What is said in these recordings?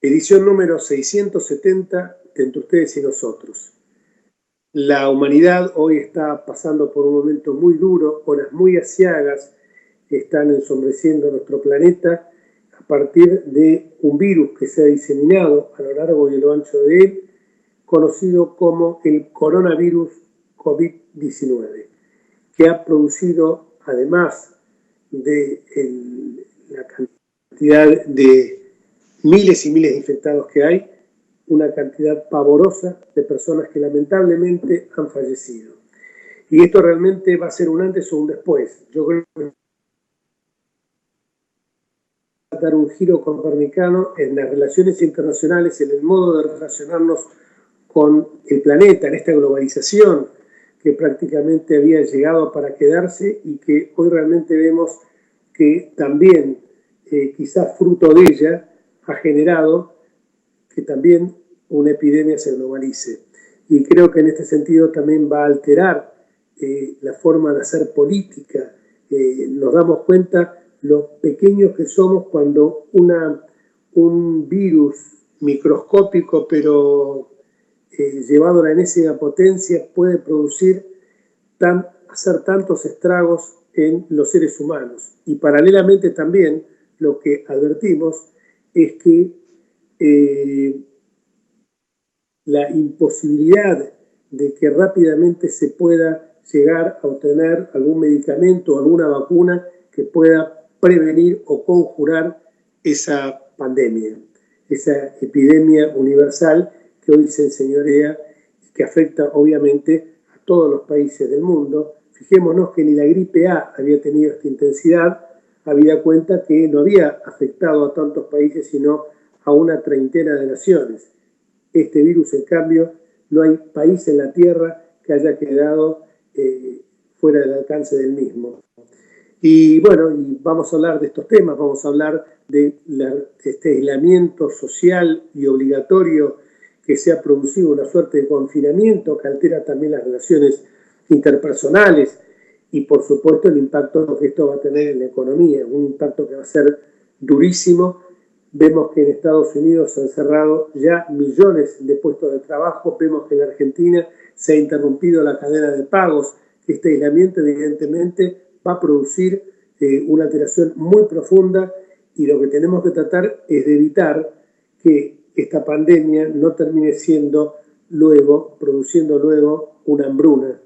Edición número 670 de Entre Ustedes y Nosotros. La humanidad hoy está pasando por un momento muy duro, horas muy aciagas están ensombreciendo nuestro planeta a partir de un virus que se ha diseminado a lo largo y a lo ancho de él, conocido como el coronavirus COVID-19, que ha producido, además de la cantidad de miles y miles de infectados que hay, una cantidad pavorosa de personas que lamentablemente han fallecido. Y esto realmente va a ser un antes o un después. Yo creo que va a dar un giro copernicano en las relaciones internacionales, en el modo de relacionarnos con el planeta, en esta globalización que prácticamente había llegado para quedarse y que hoy realmente vemos que también, quizás fruto de ella, ha generado que también una epidemia se globalice. Y creo que en este sentido también va a alterar la forma de hacer política. Nos damos cuenta lo pequeños que somos cuando un virus microscópico, pero llevado a la enésima potencia, puede hacer tantos estragos en los seres humanos. Y paralelamente también lo que advertimos es que la imposibilidad de que rápidamente se pueda llegar a obtener algún medicamento o alguna vacuna que pueda prevenir o conjurar esa pandemia, esa epidemia universal que hoy se enseñorea y que afecta obviamente a todos los países del mundo. Fijémonos que ni la gripe A había tenido esta intensidad, habida cuenta que no había afectado a tantos países, sino a una treintena de naciones. Este virus, en cambio, no hay país en la Tierra que haya quedado fuera del alcance del mismo. Y bueno, y vamos a hablar de estos temas, vamos a hablar de este aislamiento social y obligatorio que se ha producido, una suerte de confinamiento que altera también las relaciones interpersonales, y por supuesto el impacto que esto va a tener en la economía, un impacto que va a ser durísimo. Vemos que en Estados Unidos se han cerrado ya millones de puestos de trabajo, vemos que en Argentina se ha interrumpido la cadena de pagos. Este aislamiento evidentemente va a producir una alteración muy profunda, y lo que tenemos que tratar es de evitar que esta pandemia no termine produciendo luego una hambruna,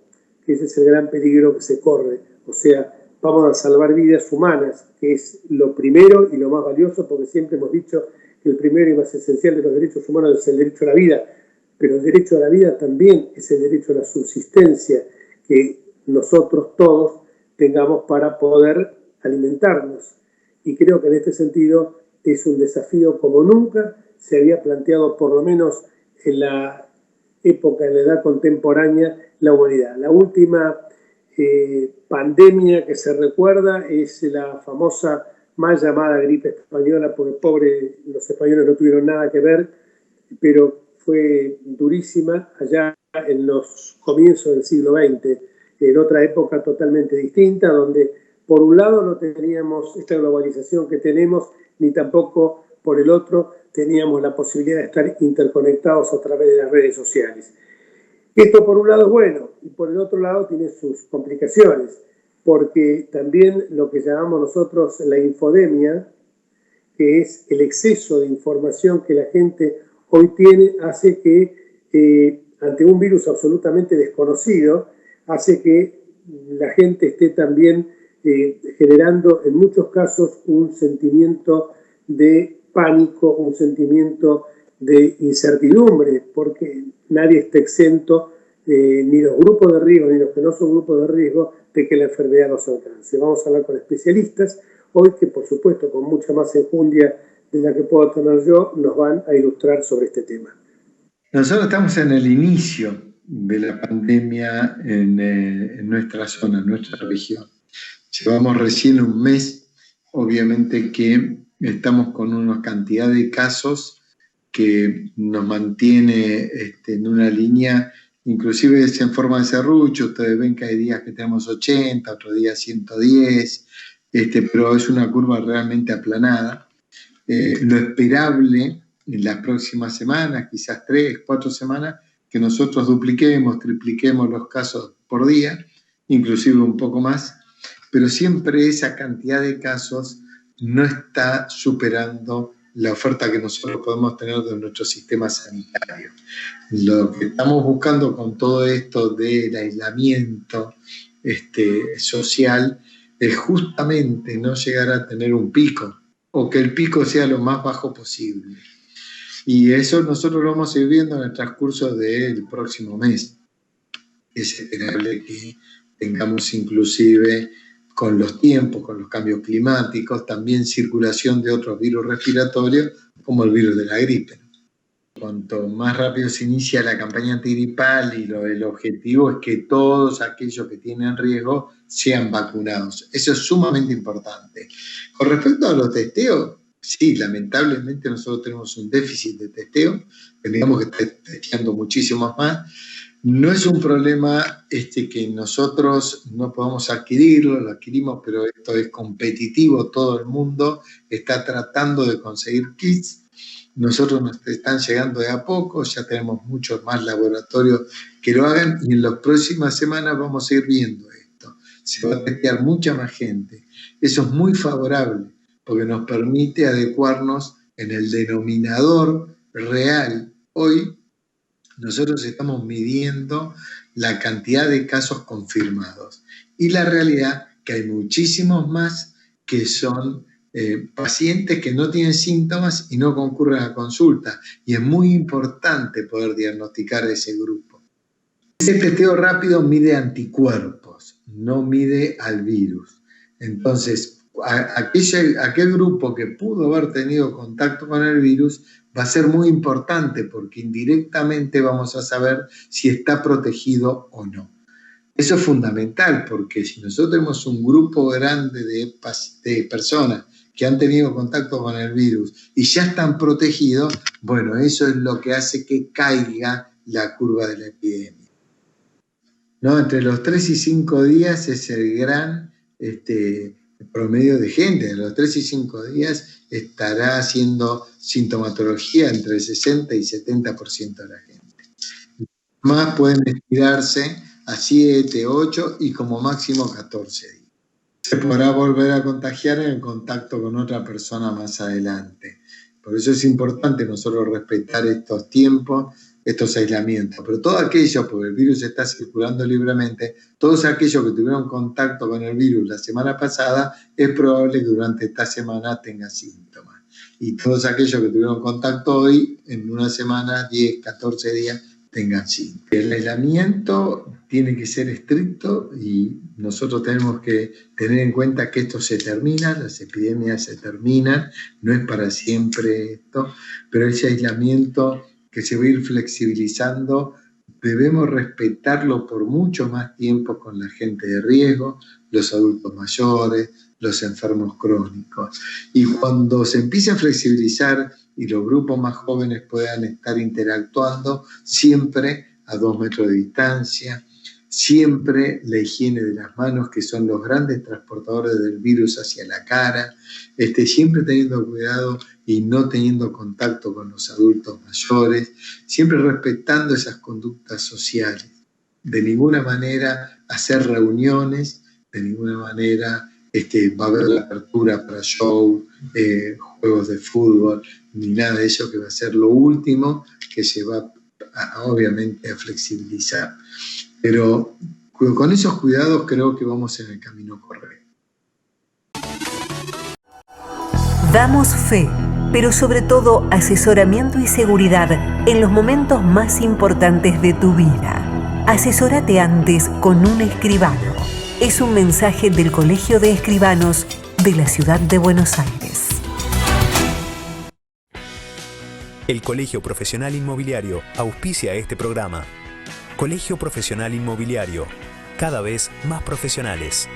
que ese es el gran peligro que se corre. O sea, vamos a salvar vidas humanas, que es lo primero y lo más valioso, porque siempre hemos dicho que el primero y más esencial de los derechos humanos es el derecho a la vida, pero el derecho a la vida también es el derecho a la subsistencia, que nosotros todos tengamos para poder alimentarnos. Y creo que en este sentido es un desafío como nunca se había planteado, por lo menos en la época, en la edad contemporánea, la humanidad. La última pandemia que se recuerda es la famosa mal llamada gripe española, porque los españoles no tuvieron nada que ver, pero fue durísima allá en los comienzos del siglo XX, en otra época totalmente distinta, donde por un lado no teníamos esta globalización que tenemos, ni tampoco por el otro teníamos la posibilidad de estar interconectados a través de las redes sociales. Esto por un lado es bueno, y por el otro lado tiene sus complicaciones, porque también lo que llamamos nosotros la infodemia, que es el exceso de información que la gente hoy tiene, hace que ante un virus absolutamente desconocido, hace que la gente esté también generando en muchos casos un sentimiento de pánico, un sentimiento de incertidumbre, porque nadie está exento, ni los grupos de riesgo, ni los que no son grupos de riesgo, de que la enfermedad nos alcance. Vamos a hablar con especialistas hoy que, por supuesto, con mucha más enjundia de la que puedo tener yo, nos van a ilustrar sobre este tema. Nosotros estamos en el inicio de la pandemia en nuestra zona, en nuestra región. Llevamos recién un mes, obviamente que estamos con una cantidad de casos que nos mantiene en una línea, inclusive es en forma de serrucho. Ustedes ven que hay días que tenemos 80, otros días 110, pero es una curva realmente aplanada. Lo esperable en las próximas semanas, quizás 3, 4 semanas, que nosotros dupliquemos, tripliquemos los casos por día, inclusive un poco más, pero siempre esa cantidad de casos no está superando la oferta que nosotros podemos tener de nuestro sistema sanitario. Lo que estamos buscando con todo esto del aislamiento social es justamente no llegar a tener un pico, o que el pico sea lo más bajo posible. Y eso nosotros lo vamos a ir viendo en el transcurso del próximo mes. Es esperable que tengamos inclusive con los tiempos, con los cambios climáticos, también circulación de otros virus respiratorios, como el virus de la gripe. Cuanto más rápido se inicia la campaña antigripal y el objetivo es que todos aquellos que tienen riesgo sean vacunados. Eso es sumamente importante. Con respecto a los testeos, sí, lamentablemente nosotros tenemos un déficit de testeo, tendríamos que estar testeando muchísimos más. No es un problema que nosotros no podamos adquirirlo, lo adquirimos, pero esto es competitivo, todo el mundo está tratando de conseguir kits. Nosotros nos están llegando de a poco, ya tenemos muchos más laboratorios que lo hagan y en las próximas semanas vamos a ir viendo esto. Se va a testear mucha más gente. Eso es muy favorable porque nos permite adecuarnos en el denominador real. Hoy nosotros estamos midiendo la cantidad de casos confirmados y la realidad que hay muchísimos más que son pacientes que no tienen síntomas y no concurren a consulta, y es muy importante poder diagnosticar a ese grupo. Ese testeo rápido mide anticuerpos, no mide al virus. Entonces, aquel grupo que pudo haber tenido contacto con el virus va a ser muy importante porque indirectamente vamos a saber si está protegido o no. Eso es fundamental porque si nosotros tenemos un grupo grande de personas que han tenido contacto con el virus y ya están protegidos, bueno, eso es lo que hace que caiga la curva de la epidemia. ¿No? Entre los 3 y 5 días es el gran promedio de gente. De los 3 y 5 días estará haciendo sintomatología entre el 60 y 70% de la gente. Más pueden estirarse a 7, 8 y como máximo 14 días. Se podrá volver a contagiar en contacto con otra persona más adelante. Por eso es importante nosotros respetar estos tiempos, estos aislamientos. Pero todo aquello, porque el virus está circulando libremente, todos aquellos que tuvieron contacto con el virus la semana pasada, es probable que durante esta semana tengan síntomas. Y todos aquellos que tuvieron contacto hoy, en una semana, 10, 14 días, tengan síntomas. El aislamiento tiene que ser estricto y nosotros tenemos que tener en cuenta que esto se termina, las epidemias se terminan, no es para siempre esto, pero ese aislamiento que se va a ir flexibilizando, debemos respetarlo por mucho más tiempo con la gente de riesgo, los adultos mayores, los enfermos crónicos. Y cuando se empiece a flexibilizar y los grupos más jóvenes puedan estar interactuando, siempre a 2 metros de distancia, siempre la higiene de las manos, que son los grandes transportadores del virus hacia la cara, siempre teniendo cuidado y no teniendo contacto con los adultos mayores, siempre respetando esas conductas sociales. De ninguna manera hacer reuniones, de ninguna manera va a haber la apertura para show, juegos de fútbol, ni nada de eso, que va a ser lo último que se va obviamente a flexibilizar. Pero con esos cuidados creo que vamos en el camino correcto. Damos fe, pero sobre todo asesoramiento y seguridad en los momentos más importantes de tu vida. Asesórate antes con un escribano. Es un mensaje del Colegio de Escribanos de la Ciudad de Buenos Aires. El Colegio Profesional Inmobiliario auspicia este programa. Colegio Profesional Inmobiliario, cada vez más profesionales.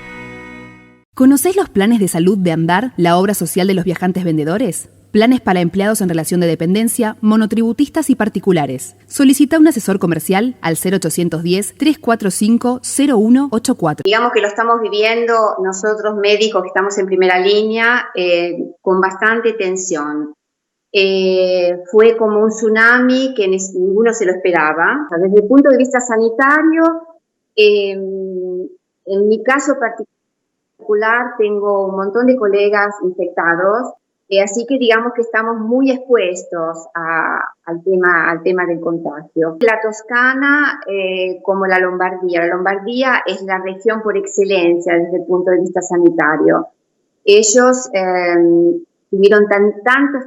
¿Conocés los planes de salud de Andar, la obra social de los viajantes vendedores? Planes para empleados en relación de dependencia, monotributistas y particulares. Solicita un asesor comercial al 0810-345-0184. Digamos que lo estamos viviendo nosotros médicos que estamos en primera línea con bastante tensión. Fue como un tsunami que ninguno se lo esperaba. Desde el punto de vista sanitario, en mi caso particular tengo un montón de colegas infectados. Así que digamos que estamos muy expuestos al tema del contagio. La Toscana como la Lombardía. La Lombardía es la región por excelencia desde el punto de vista sanitario. Ellos tuvieron tantos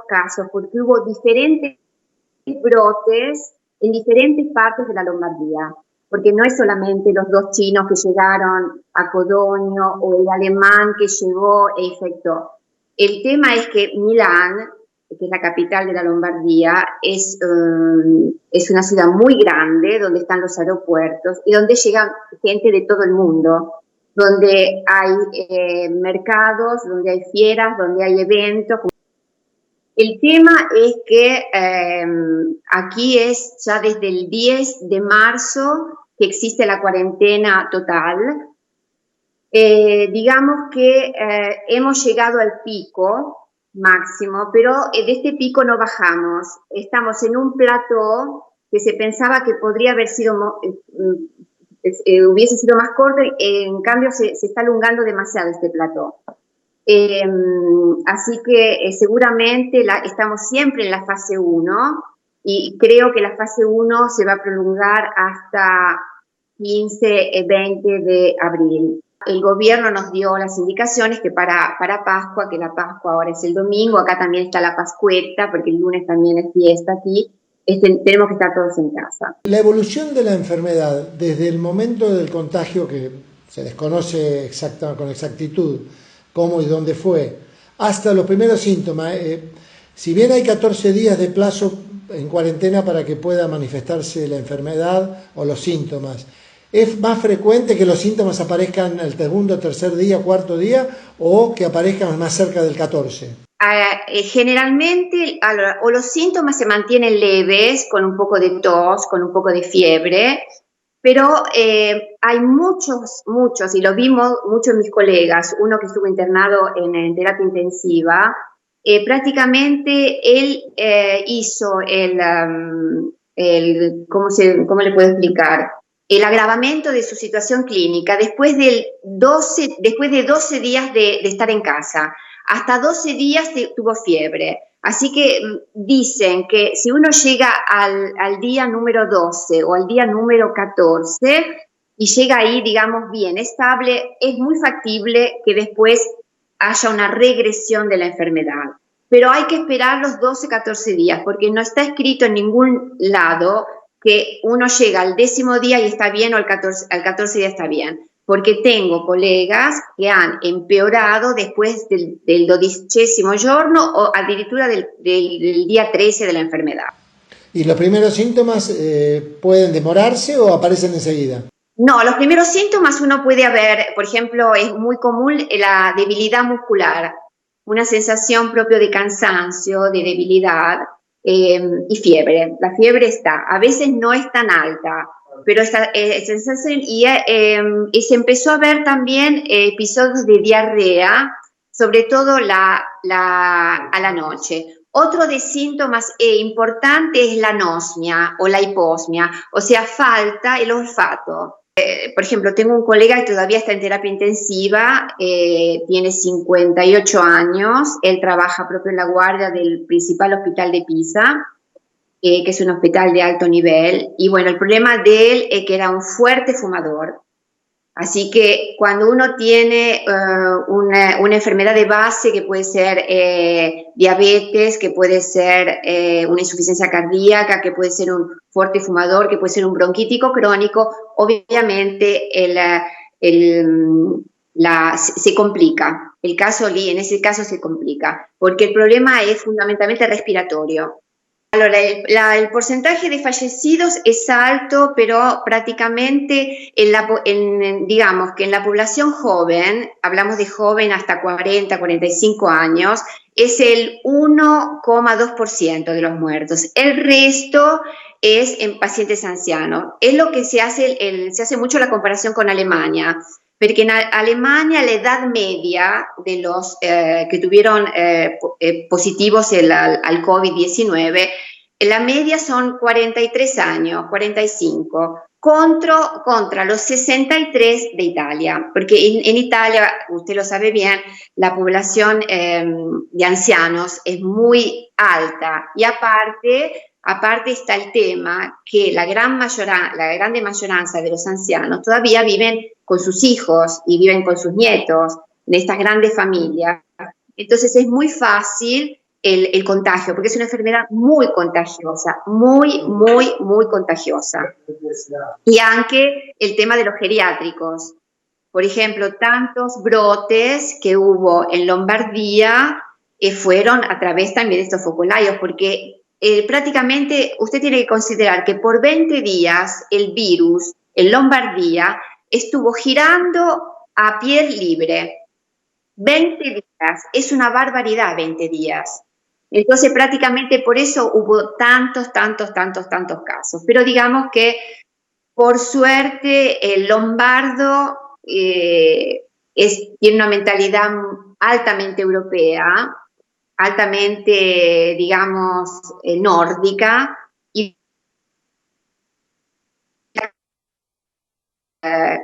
casos porque hubo diferentes brotes en diferentes partes de la Lombardía. Porque no es solamente los 2 chinos que llegaron a Codogno o el alemán que llegó e infectó. El tema es que Milán, que es la capital de la Lombardía, es una ciudad muy grande, donde están los aeropuertos y donde llega gente de todo el mundo, donde hay mercados, donde hay fieras, donde hay eventos. El tema es que aquí es ya desde el 10 de marzo que existe la cuarentena total. Digamos que hemos llegado al pico máximo, pero de este pico no bajamos. Estamos en un plató que se pensaba que podría haber sido, hubiese sido más corto, en cambio se está alongando demasiado este plató. Así que seguramente estamos siempre en la fase 1 y creo que la fase 1 se va a prolongar hasta 15-20 de abril. El gobierno nos dio las indicaciones que para Pascua, que la Pascua ahora es el domingo, acá también está la Pascueta, porque el lunes también es fiesta aquí, tenemos que estar todos en casa. La evolución de la enfermedad desde el momento del contagio, que se desconoce con exactitud cómo y dónde fue, hasta los primeros síntomas, si bien hay 14 días de plazo en cuarentena para que pueda manifestarse la enfermedad o los síntomas, ¿es más frecuente que los síntomas aparezcan el segundo, tercer día, cuarto día o que aparezcan más cerca del 14? Generalmente o los síntomas se mantienen leves, con un poco de tos, con un poco de fiebre, pero hay muchos, y lo vimos muchos de mis colegas, uno que estuvo internado en terapia intensiva, prácticamente él hizo ¿cómo le puedo explicar? El agravamiento de su situación clínica después de 12 días de estar en casa. Hasta 12 días tuvo fiebre. Así que dicen que si uno llega al día número 12 o al día número 14 y llega ahí, digamos, bien estable, es muy factible que después haya una regresión de la enfermedad. Pero hay que esperar los 12-14 días porque no está escrito en ningún lado que uno llega al 10º día y está bien o al 14 día está bien. Porque tengo colegas que han empeorado después del 12º giorno o addirittura del día 13 de la enfermedad. ¿Y los primeros síntomas pueden demorarse o aparecen enseguida? No, los primeros síntomas uno puede haber, por ejemplo, es muy común la debilidad muscular, una sensación propio de cansancio, de debilidad y fiebre. La fiebre a veces no es tan alta, pero esta sensación y se empezó a ver también episodios de diarrea, sobre todo a la noche. Otro de síntomas importante es la anosmia o la hiposmia, o sea, falta el olfato. Por ejemplo, tengo un colega que todavía está en terapia intensiva, tiene 58 años, él trabaja propio en la guardia del principal hospital de Pisa, que es un hospital de alto nivel, y bueno, el problema de él es que era un fuerte fumador. Así que cuando uno tiene una enfermedad de base, que puede ser diabetes, que puede ser una insuficiencia cardíaca, que puede ser un fuerte fumador, que puede ser un bronquítico crónico, obviamente se complica. En ese caso se complica, porque el problema es fundamentalmente respiratorio. El porcentaje de fallecidos es alto, pero prácticamente digamos que en la población joven, hablamos de joven hasta 40, 45 años, es el 1,2% de los muertos. El resto es en pacientes ancianos. Es lo que se hace mucho la comparación con Alemania, porque en Alemania la edad media de los que tuvieron positivos al COVID-19, la media son 43 años, 45, contra los 63 de Italia, porque en Italia, usted lo sabe bien, la población de ancianos es muy alta y aparte está el tema que la grande mayoranza de los ancianos todavía viven con sus hijos y viven con sus nietos, de estas grandes familias. Entonces es muy fácil el contagio, porque es una enfermedad muy contagiosa, muy contagiosa. Y aunque el tema de los geriátricos, por ejemplo, tantos brotes que hubo en Lombardía fueron a través también de estos focolarios, porque prácticamente usted tiene que considerar que por 20 días el virus en Lombardía estuvo girando a pie libre. 20 días, es una barbaridad 20 días. Entonces prácticamente por eso hubo tantos casos. Pero digamos que por suerte el lombardo tiene una mentalidad altamente europea, altamente, digamos, nórdica, y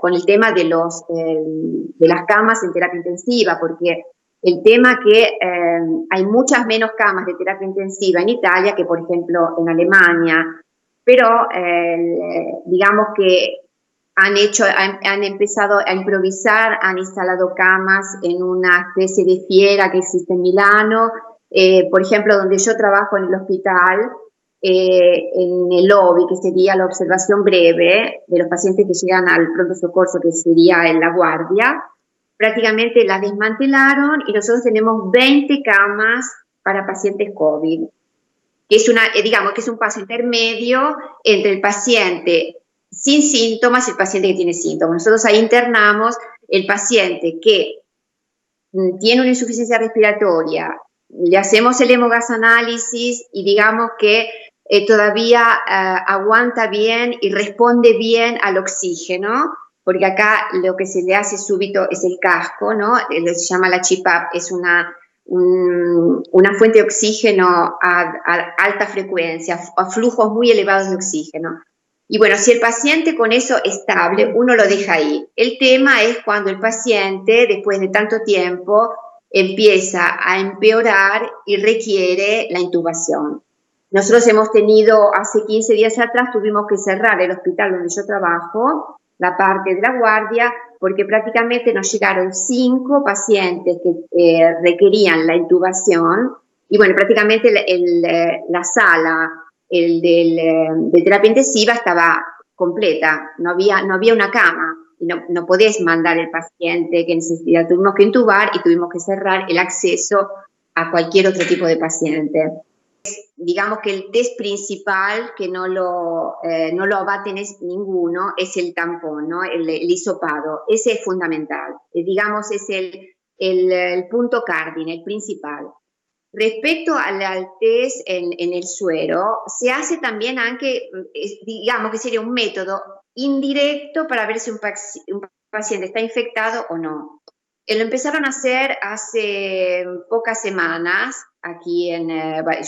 con el tema de las camas en terapia intensiva, porque el tema que hay muchas menos camas de terapia intensiva en Italia que, por ejemplo, en Alemania, pero digamos que han empezado a improvisar, han instalado camas en una especie de fiera que existe en Milano, por ejemplo, donde yo trabajo en el hospital, en el lobby, que sería la observación breve de los pacientes que llegan al pronto socorro, que sería en la guardia. Prácticamente las desmantelaron y nosotros tenemos 20 camas para pacientes COVID, que es digamos que es un paso intermedio entre el paciente sin síntomas y el paciente que tiene síntomas. Nosotros ahí internamos el paciente que tiene una insuficiencia respiratoria, le hacemos el hemogasanálisis y digamos que todavía aguanta bien y responde bien al oxígeno, porque acá lo que se le hace súbito es el casco, ¿no? Se llama la CPAP, es una fuente de oxígeno a alta frecuencia, a flujos muy elevados de oxígeno. Y bueno, si el paciente con eso estable, uno lo deja ahí. El tema es cuando el paciente, después de tanto tiempo, empieza a empeorar y requiere la intubación. Nosotros hemos tenido, hace 15 días atrás, tuvimos que cerrar el hospital donde yo trabajo, la parte de la guardia, porque prácticamente nos llegaron 5 pacientes que requerían la intubación, y bueno, prácticamente la sala de terapia intensiva estaba completa, no había una cama, y no podés mandar el paciente que necesita, tuvimos que intubar y tuvimos que cerrar el acceso a cualquier otro tipo de paciente. Digamos que el test principal, que no lo va a tener ninguno, es el tampón, ¿no? El hisopado. Ese es fundamental. Digamos, es el punto cardine, el principal. Respecto al test en el suero, se hace también, aunque digamos que sería un método indirecto para ver si un paciente está infectado o no. Lo empezaron a hacer hace pocas semanas, aquí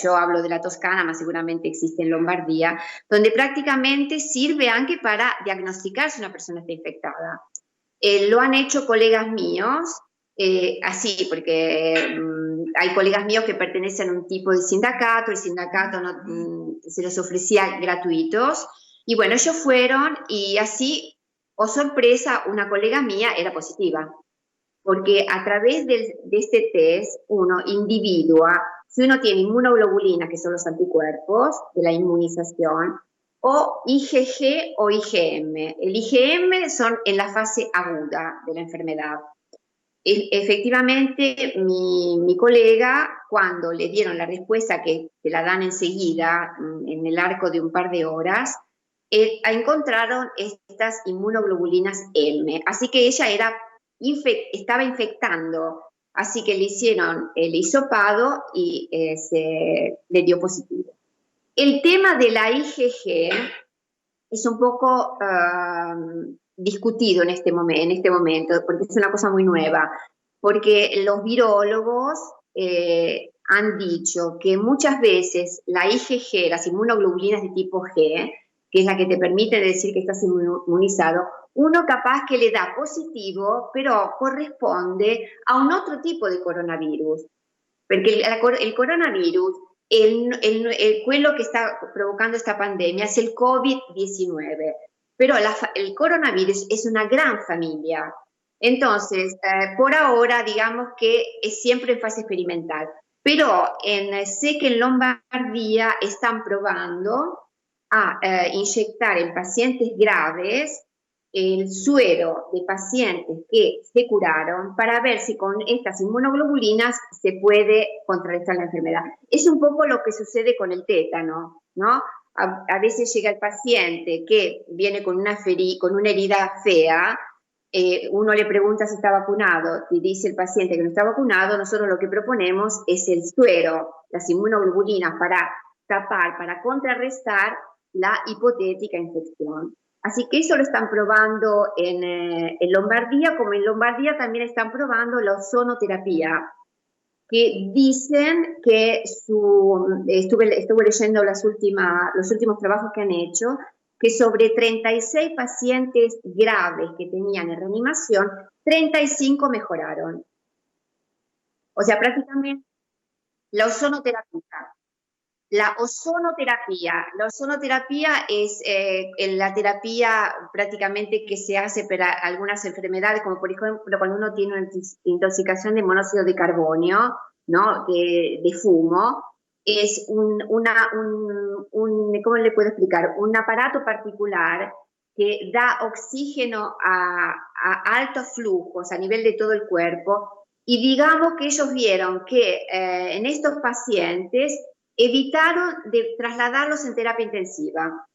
yo hablo de la Toscana, más seguramente existe en Lombardía, donde prácticamente sirve aunque para diagnosticar si una persona está infectada. Lo han hecho colegas míos, así, porque hay colegas míos que pertenecen a un tipo de sindacato, el sindacato se los ofrecía gratuitos, y bueno, ellos fueron y así, oh sorpresa, una colega mía era positiva. Porque a través de este test uno individua si uno tiene inmunoglobulina, que son los anticuerpos de la inmunización, o IgG o IgM. El IgM son en la fase aguda de la enfermedad. Efectivamente, mi colega, cuando le dieron la respuesta que te la dan enseguida, en el arco de un par de horas, encontraron estas inmunoglobulinas M. Así que ella estaba infectando. Así que le hicieron el hisopado y le dio positivo. El tema de la IgG es un poco discutido en este momento, porque es una cosa muy nueva, porque los virólogos han dicho que muchas veces la IgG, las inmunoglobulinas de tipo G, que es la que te permite decir que estás inmunizado, uno capaz que le da positivo, pero corresponde a un otro tipo de coronavirus, porque el coronavirus, lo que está provocando esta pandemia es el COVID-19, pero el coronavirus es una gran familia. Entonces, por ahora, digamos que es siempre en fase experimental, pero sé que en Lombardía están probando a inyectar en pacientes graves el suero de pacientes que se curaron para ver si con estas inmunoglobulinas se puede contrarrestar la enfermedad. Es un poco lo que sucede con el tétano, ¿no? A veces llega el paciente que viene con una herida fea, uno le pregunta si está vacunado y dice el paciente que no está vacunado, nosotros lo que proponemos es el suero, las inmunoglobulinas para tapar, para contrarrestar la hipotética infección. Así que eso lo están probando en Lombardía, como en Lombardía también están probando la ozonoterapia, que dicen que estuve leyendo los últimos trabajos que han hecho, que sobre 36 pacientes graves que tenían en reanimación, 35 mejoraron. O sea, prácticamente la ozonoterapia. La ozonoterapia es la terapia prácticamente que se hace para algunas enfermedades, como por ejemplo cuando uno tiene una intoxicación de monóxido de carbonio, ¿no? de fumo, es ¿cómo le puedo explicar? Un aparato particular que da oxígeno a altos flujos a nivel de todo el cuerpo, y digamos que ellos vieron que en estos pacientes evitaron de trasladarlos en terapia intensiva.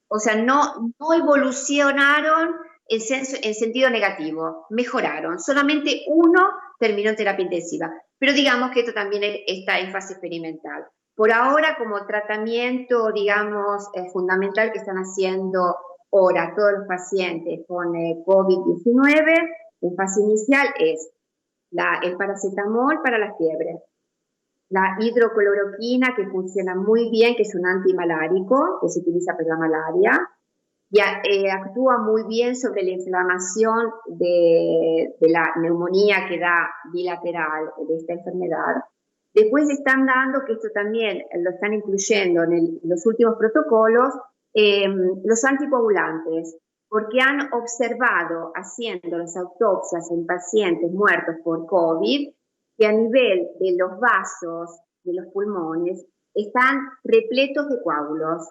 O sea, no evolucionaron en sentido negativo, mejoraron. Solamente uno terminó en terapia intensiva. Pero digamos que esto también está en fase experimental. Por ahora, como tratamiento, digamos, fundamental que están haciendo ahora todos los pacientes con COVID-19, en fase inicial es el paracetamol para la fiebre, la hidrocloroquina, que funciona muy bien, que es un antimalárico, que se utiliza para la malaria, y actúa muy bien sobre la inflamación de la neumonía que da bilateral de esta enfermedad. Después están dando, que esto también lo están incluyendo en los últimos protocolos, los anticoagulantes, porque han observado, haciendo las autopsias en pacientes muertos por COVID, que a nivel de los vasos de los pulmones están repletos de coágulos.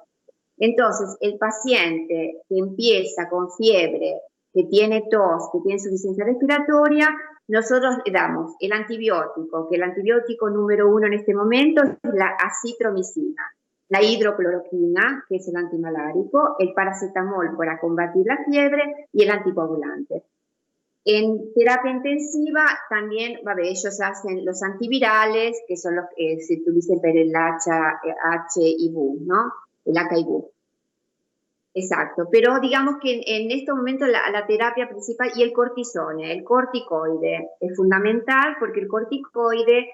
Entonces, el paciente que empieza con fiebre, que tiene tos, que tiene insuficiencia respiratoria, nosotros le damos el antibiótico, que el antibiótico número 1 en este momento es la acitromicina, la hidrocloroquina, que es el antimalárico, el paracetamol para combatir la fiebre y el anticoagulante. En terapia intensiva también, ellos hacen los antivirales, que son los que se utilizan para el HIV, ¿no? El HIV. Exacto, pero digamos que en este momento la terapia principal y el cortisone, el corticoide, es fundamental porque el corticoide,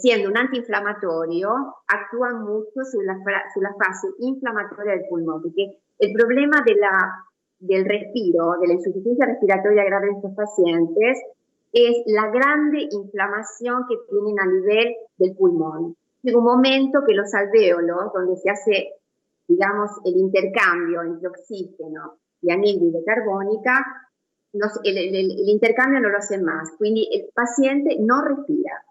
siendo un antiinflamatorio, actúa mucho sobre la fase inflamatoria del pulmón, porque el problema del respiro, de la insuficiencia respiratoria grave de estos pacientes, es la grande inflamación que tienen a nivel del pulmón. Llega un momento que los alvéolos, donde se hace, digamos, el intercambio entre oxígeno y anhídride carbónica, el intercambio no lo hace más, quindi el paciente no respira.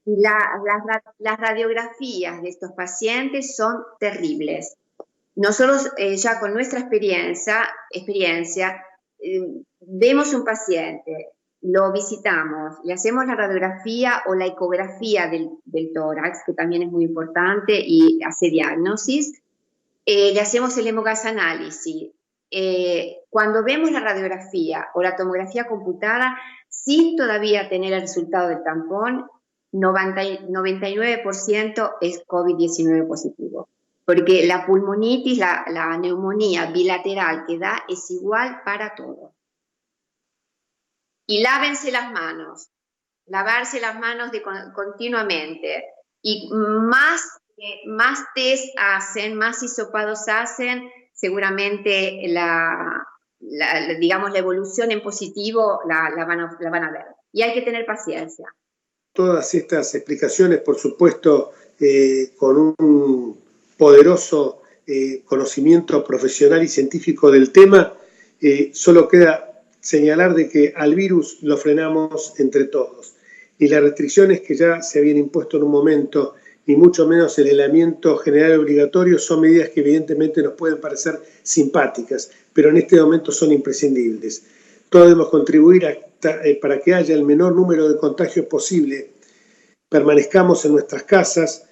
Y las radiografías de estos pacientes son terribles. Nosotros ya con nuestra experiencia vemos un paciente lo visitamos, le hacemos la radiografía o la ecografía del tórax, que también es muy importante y hace diagnosis, le hacemos el hemogas análisis. Cuando vemos la radiografía o la tomografía computada, sin todavía tener el resultado del tampón, 99% es COVID-19 positivo. Porque la pulmonitis, la neumonía bilateral que da es igual para todos. Y lávense las manos, lavarse las manos continuamente. Y más test hacen, más hisopados hacen, seguramente digamos, la evolución en positivo la van a ver. Y hay que tener paciencia. Todas estas explicaciones, por supuesto, con un poderoso conocimiento profesional y científico del tema, solo queda señalar de que al virus lo frenamos entre todos. Y las restricciones que ya se habían impuesto en un momento, ni mucho menos el aislamiento general obligatorio, son medidas que evidentemente nos pueden parecer simpáticas, pero en este momento son imprescindibles. Todos debemos contribuir para que haya el menor número de contagios posible. Permanezcamos en nuestras casas,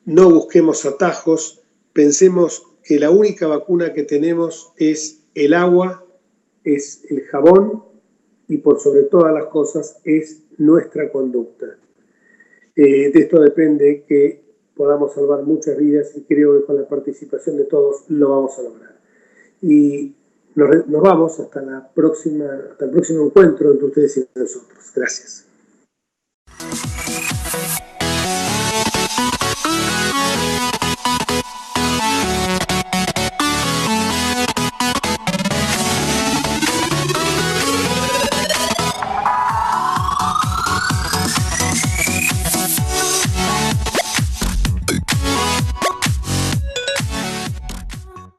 no busquemos atajos, pensemos que la única vacuna que tenemos es el agua, es el jabón y por sobre todas las cosas es nuestra conducta. De esto depende que podamos salvar muchas vidas y creo que con la participación de todos lo vamos a lograr. Y nos vamos hasta el próximo encuentro entre ustedes y nosotros. Gracias.